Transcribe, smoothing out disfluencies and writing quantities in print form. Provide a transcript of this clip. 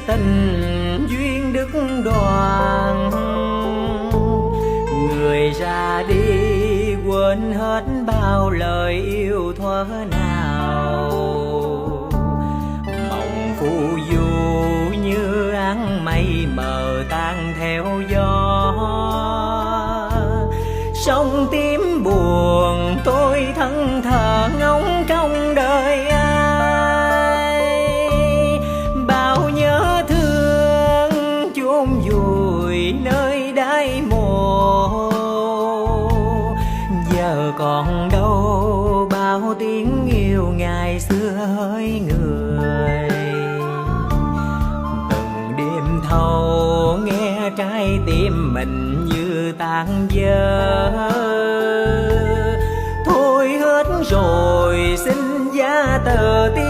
tình duyên đức đoàn. Người ra đi quên hết bao lời yêu thuở nào, mộng phù du như áng mây mờ tan theo gió. Sông tím buồn tôi thân thờ ngóng trong đời ai, bao nhớ thương chôn vùi nơi đáy mồ. Giờ còn đâu bao tiếng yêu ngày xưa hỡi người, từng đêm thâu nghe trái tim mình như tan vỡ. Thôi hết rồi xin giá tờ tiền